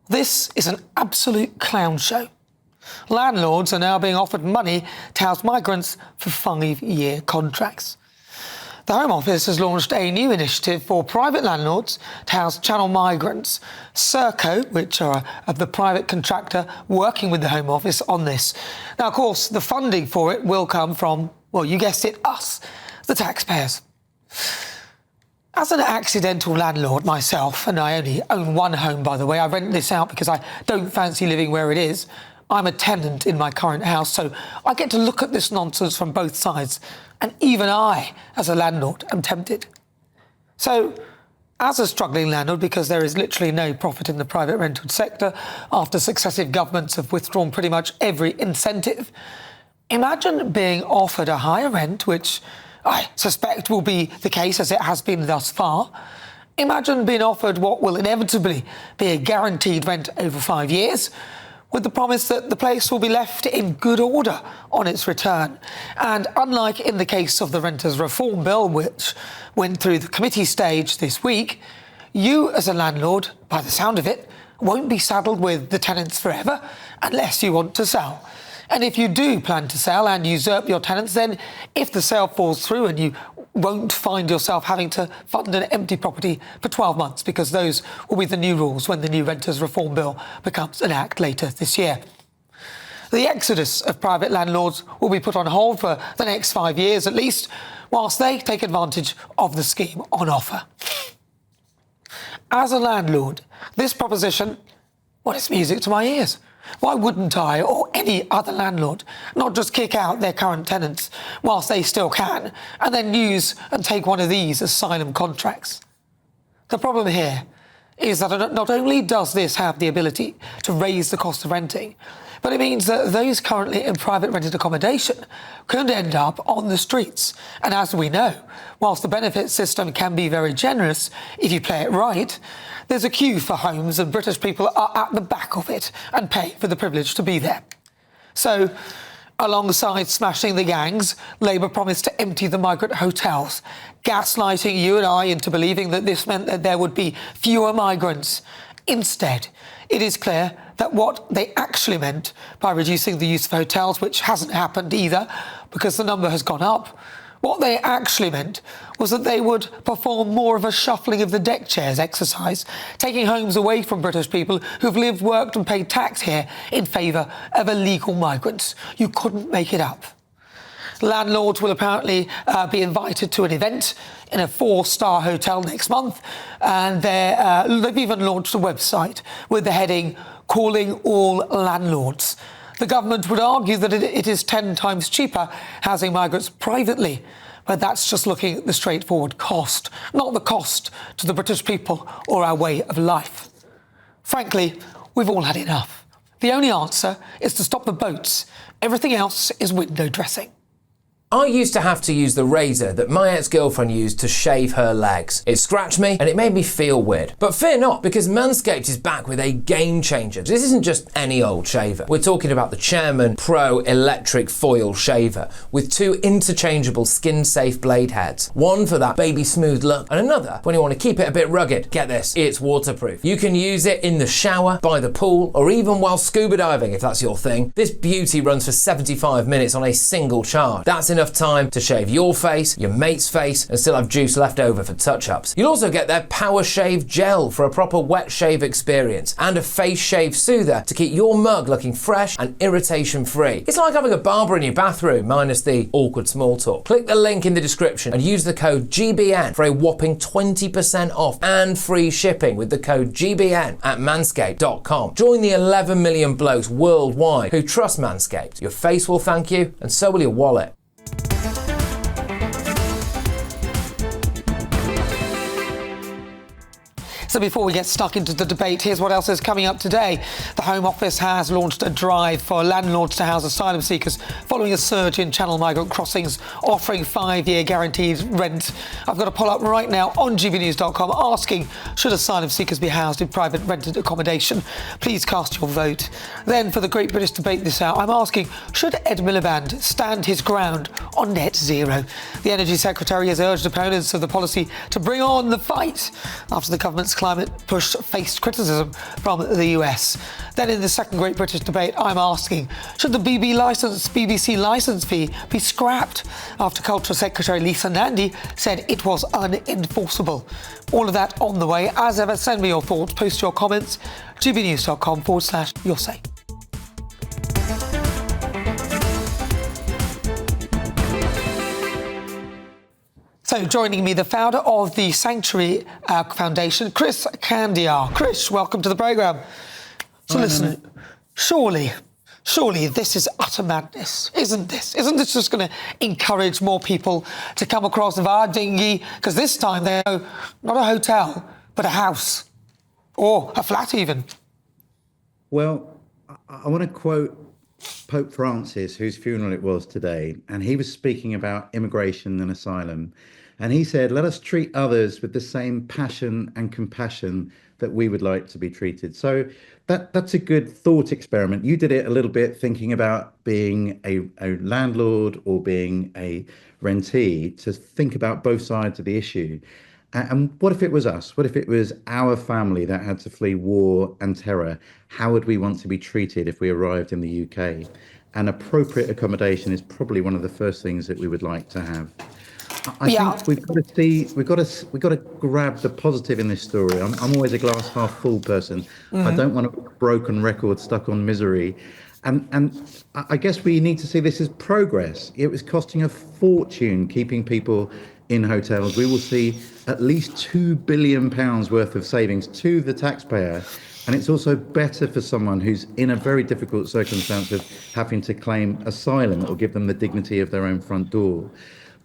This is an absolute clown show. Landlords are now being offered money to house migrants for 5-year contracts. The Home Office has launched a new initiative for private landlords to house channel migrants. Serco, which are the private contractor working with the Home Office on this. Now, of course, the funding for it will come from, well, you guessed it, us, the taxpayers. As an accidental landlord myself, and I only own one home, by the way, I rent this out because I don't fancy living where it is. I'm a tenant in my current house, so I get to look at this nonsense from both sides. And even I, as a landlord, am tempted. So, as a struggling landlord, because there is literally no profit in the private rental sector after successive governments have withdrawn pretty much every incentive, imagine being offered a higher rent, which I suspect will be the case as it has been thus far. Imagine being offered what will inevitably be a guaranteed rent over 5 years, with the promise that the place will be left in good order on its return. And unlike in the case of the Renters Reform Bill, which went through the committee stage this week, you as a landlord, by the sound of it, won't be saddled with the tenants forever unless you want to sell. And if you do plan to sell and usurp your tenants, then if the sale falls through and you won't find yourself having to fund an empty property for 12 months, because those will be the new rules when the new Renters Reform Bill becomes an act later this year. The exodus of private landlords will be put on hold for the next 5 years at least, whilst they take advantage of the scheme on offer. As a landlord, this proposition, well, it's music to my ears. Why wouldn't I, or any other landlord, not just kick out their current tenants whilst they still can, and then use and take one of these asylum contracts? The problem here is that not only does this have the ability to raise the cost of renting, but it means that those currently in private rented accommodation could end up on the streets. And as we know, whilst the benefit system can be very generous if you play it right, there's a queue for homes and British people are at the back of it and pay for the privilege to be there. So, alongside smashing the gangs, Labour promised to empty the migrant hotels, gaslighting you and I into believing that this meant that there would be fewer migrants. Instead, it is clear that what they actually meant by reducing the use of hotels, which hasn't happened either because the number has gone up, what they actually meant was that they would perform more of a shuffling of the deck chairs exercise, taking homes away from British people who've lived, worked and paid tax here in favour of illegal migrants. You couldn't make it up. Landlords will apparently be invited to an event in a 4-star hotel next month, and they've even launched a website with the heading, "Calling All Landlords." The government would argue that it is 10 times cheaper housing migrants privately, but that's just looking at the straightforward cost, not the cost to the British people or our way of life. Frankly, we've all had enough. The only answer is to stop the boats. Everything else is window dressing. I used to have to use the razor that my ex-girlfriend used to shave her legs. It scratched me and it made me feel weird. But fear not, because Manscaped is back with a game changer. This isn't just any old shaver. We're talking about the Chairman Pro Electric Foil Shaver with 2 interchangeable skin-safe blade heads. One for that baby smooth look and another when you want to keep it a bit rugged. Get this, it's waterproof. You can use it in the shower, by the pool, or even while scuba diving if that's your thing. This beauty runs for 75 minutes on a single charge. That's enough time to shave your face, your mate's face, and still have juice left over for touch-ups. You'll also get their Power Shave Gel for a proper wet shave experience, and a face shave soother to keep your mug looking fresh and irritation-free. It's like having a barber in your bathroom, minus the awkward small talk. Click the link in the description and use the code GBN for a whopping 20% off and free shipping with the code GBN at manscaped.com. Join the 11 million blokes worldwide who trust Manscaped. Your face will thank you, and so will your wallet. So before we get stuck into the debate, here's what else is coming up today. The Home Office has launched a drive for landlords to house asylum seekers following a surge in channel migrant crossings, offering 5-year guaranteed rent. I've got a poll up right now on gbnews.com asking, should asylum seekers be housed in private rented accommodation? Please cast your vote. Then for the Great British Debate this hour, I'm asking, should Ed Miliband stand his ground on net zero? The Energy Secretary has urged opponents of the policy to bring on the fight after the government's claim climate push faced criticism from the US. Then in the second Great British Debate, I'm asking, should the BBC licence fee be scrapped after Culture Secretary Lisa Nandy said it was unenforceable? All of that on the way. As ever, send me your thoughts, post your comments, gbnews.com/your say. So joining me, the founder of the Sanctuary Foundation, Chris Candiar. Chris, welcome to the programme. So listen, surely this is utter madness, isn't this? Isn't this just going to encourage more people to come across via dinghy? Because this time they know not a hotel, but a house or a flat even. Well, I want to quote Pope Francis, whose funeral it was today, and he was speaking about immigration and asylum. And he said, let us treat others with the same passion and compassion that we would like to be treated. So that's a good thought experiment. You did it a little bit thinking about being a landlord or being a rentee, to think about both sides of the issue. And what if it was us? What if it was our family that had to flee war and terror? How would we want to be treated if we arrived in the UK? And appropriate accommodation is probably one of the first things that we would like to have. I think we've got to grab the positive in this story. I'm always a glass half full person. I don't want a broken record stuck on misery. And I guess we need to see this as progress. It was costing a fortune keeping people in hotels. We will see at least £2 billion worth of savings to the taxpayer. And it's also better for someone who's in a very difficult circumstance of having to claim asylum that will give them the dignity of their own front door.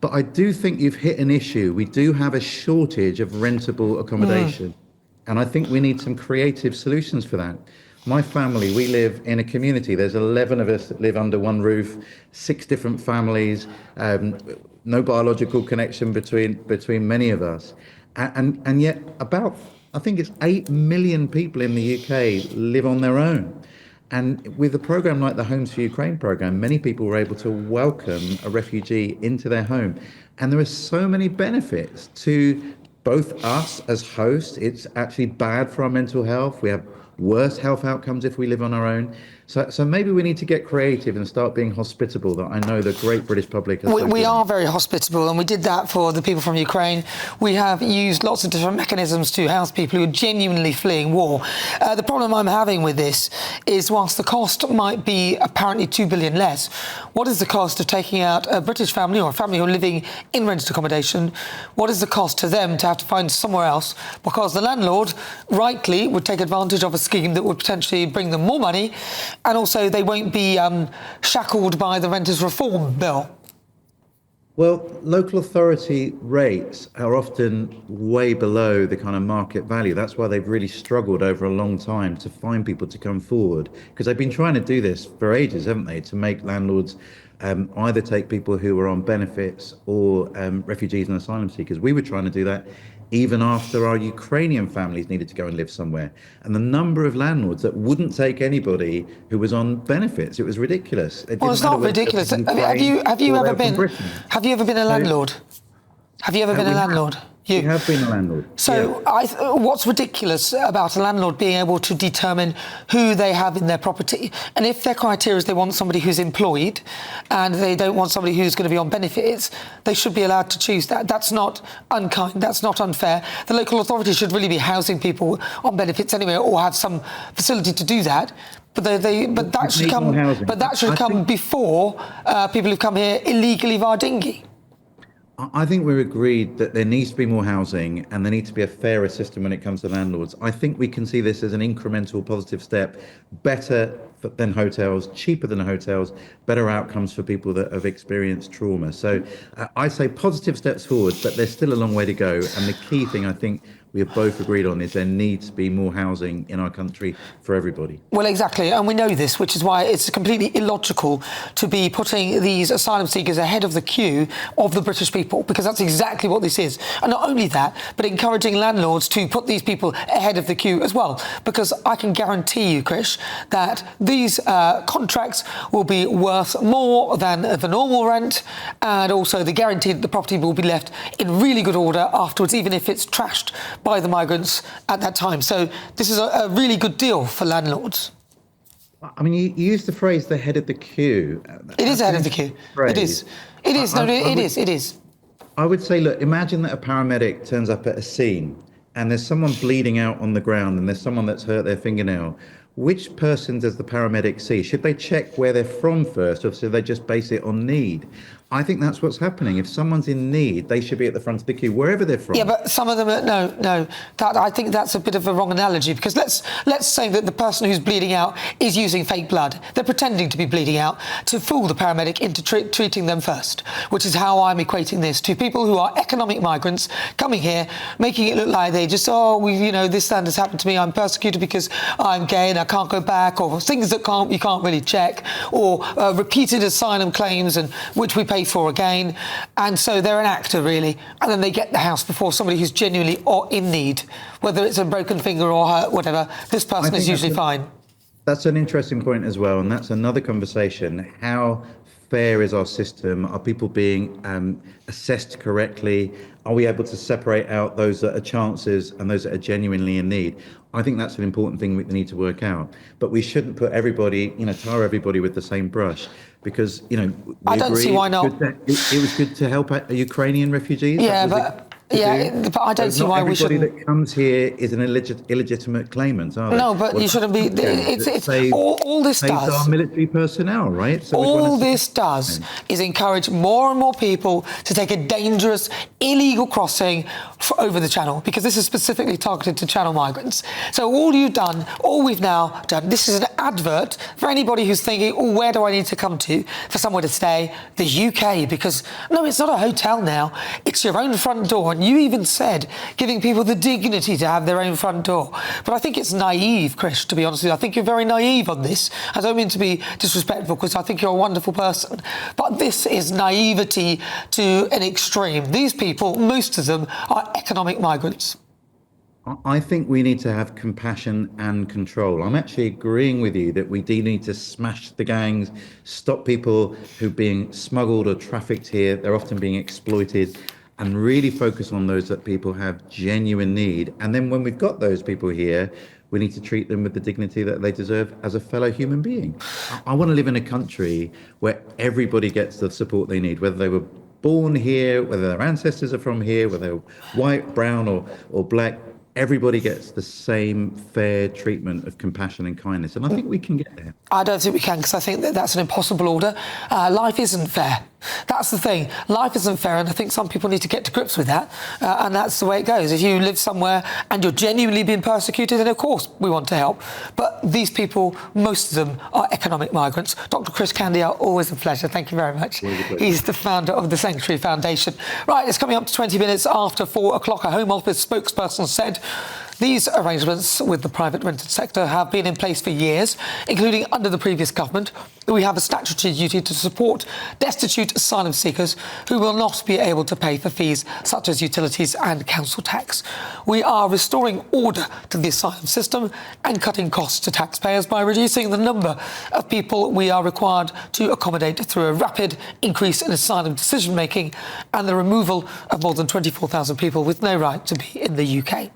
But I do think you've hit an issue. We do have a shortage of rentable accommodation. And I think we need some creative solutions for that. My family, we live in a community. There's 11 of us that live under one roof, 6 different families, no biological connection between many of us. And yet I think it's 8 million people in the UK live on their own. And with a program like the Homes for Ukraine program, many people were able to welcome a refugee into their home. And there are so many benefits to both us as hosts. It's actually bad for our mental health. We have worse health outcomes if we live on our own. So maybe we need to get creative and start being hospitable, that I know the great British public are we are very hospitable, and we did that for the people from Ukraine. We have used lots of different mechanisms to house people who are genuinely fleeing war. The problem I'm having with this is, whilst the cost might be apparently $2 billion less, what is the cost of taking out a British family or a family who are living in rented accommodation? What is the cost to them to have to find somewhere else? Because the landlord, rightly, would take advantage of a scheme that would potentially bring them more money, and also they won't be shackled by the Renters Reform Bill. Well, local authority rates are often way below the kind of market value. That's why they've really struggled over a long time to find people to come forward, because they've been trying to do this for ages, haven't they, to make landlords either take people who are on benefits or refugees and asylum seekers. We were trying to do that even after our Ukrainian families needed to go and live somewhere. And the number of landlords that wouldn't take anybody who was on benefits, it was ridiculous. Well, it's not ridiculous. Have you ever been a landlord? Have you ever been a landlord? You have been a landlord. So yeah. What's ridiculous about a landlord being able to determine who they have in their property? And if their criteria is they want somebody who's employed and they don't want somebody who's going to be on benefits, they should be allowed to choose that. That's not unkind. That's not unfair. The local authority should really be housing people on benefits anyway, or have some facility to do that. But that should come before people who've come here illegally via dinghy. I think we're agreed that there needs to be more housing and there needs to be a fairer system when it comes to landlords. I think we can see this as an incremental positive step, better than hotels, cheaper than hotels, better outcomes for people that have experienced trauma. So I say positive steps forward, but there's still a long way to go. And the key thing I think we have both agreed on is there needs to be more housing in our country for everybody. Well, exactly, and we know this, which is why it's completely illogical to be putting these asylum seekers ahead of the queue of the British people, because that's exactly what this is. And not only that, but encouraging landlords to put these people ahead of the queue as well, because I can guarantee you, Krish, that these contracts will be worth more than the normal rent, and also the guarantee that the property will be left in really good order afterwards, even if it's trashed by the migrants at that time. So this is a really good deal for landlords. I mean, you used the phrase "the head of the queue." It is ahead of the queue. It is. It is. No, it is. It is. I would say, look, imagine that a paramedic turns up at a scene and there's someone bleeding out on the ground and there's someone that's hurt their fingernail. Which person does the paramedic see? Should they check where they're from first, or should they just base it on need? I think that's what's happening. If someone's in need, they should be at the front of the queue, wherever they're from. Yeah, but some of them are, no. I think that's a bit of a wrong analogy, because let's say that the person who's bleeding out is using fake blood. They're pretending to be bleeding out to fool the paramedic into treating them first, which is how I'm equating this to people who are economic migrants coming here, making it look like they just, this stand has happened to me, I'm persecuted because I'm gay and I can't go back, or things that you can't really check, or repeated asylum claims, and which we pay for again, and so they're an actor really, and then they get the house before somebody who's genuinely in need, whether it's a broken finger or hurt, whatever. This person is usually fine. That's an interesting point as well, and that's another conversation. How fair is our system? Are people being assessed correctly? Are we able to separate out those that are chances and those that are genuinely in need? I think that's an important thing we need to work out. But we shouldn't put everybody, tar everybody with the same brush, because, I don't see why not. It was good to help Ukrainian refugees. Yeah, but I don't see why we shouldn't. Everybody that comes here is an illegitimate claimant, are they? No, but you shouldn't be. It's all this saves does. Our military personnel, right? So all this does is encourage more and more people to take a dangerous, illegal crossing over the channel, because this is specifically targeted to channel migrants. So all we've now done, this is an advert for anybody who's thinking, where do I need to come to for somewhere to stay? The UK, because no, it's not a hotel now. It's your own front door. And you even said giving people the dignity to have their own front door. But I think it's naive, Chris, to be honest with you. I think you're very naive on this. I don't mean to be disrespectful, because I think you're a wonderful person. But this is naivety to an extreme. These people, most of them, are economic migrants. I think we need to have compassion and control. I'm actually agreeing with you that we do need to smash the gangs, stop people who are being smuggled or trafficked here. They're often being exploited, and really focus on those that people have genuine need. And then when we've got those people here, we need to treat them with the dignity that they deserve as a fellow human being. I want to live in a country where everybody gets the support they need, whether they were born here, whether their ancestors are from here, whether they're white, brown, or black. Everybody gets the same fair treatment of compassion and kindness. And I think we can get there. I don't think we can, because I think that's an impossible order. Life isn't fair. That's the thing. Life isn't fair, and I think some people need to get to grips with that. And that's the way it goes. If you live somewhere and you're genuinely being persecuted, then of course we want to help. But these people, most of them, are economic migrants. Dr. Chris Candia, always a pleasure. Thank you very much. He's the founder of the Sanctuary Foundation. Right, it's coming up to 20 minutes after 4 o'clock. A Home Office spokesperson said these arrangements with the private rented sector have been in place for years, including under the previous government. We have a statutory duty to support destitute asylum seekers who will not be able to pay for fees such as utilities and council tax. We are restoring order to the asylum system and cutting costs to taxpayers by reducing the number of people we are required to accommodate through a rapid increase in asylum decision-making and the removal of more than 24,000 people with no right to be in the UK.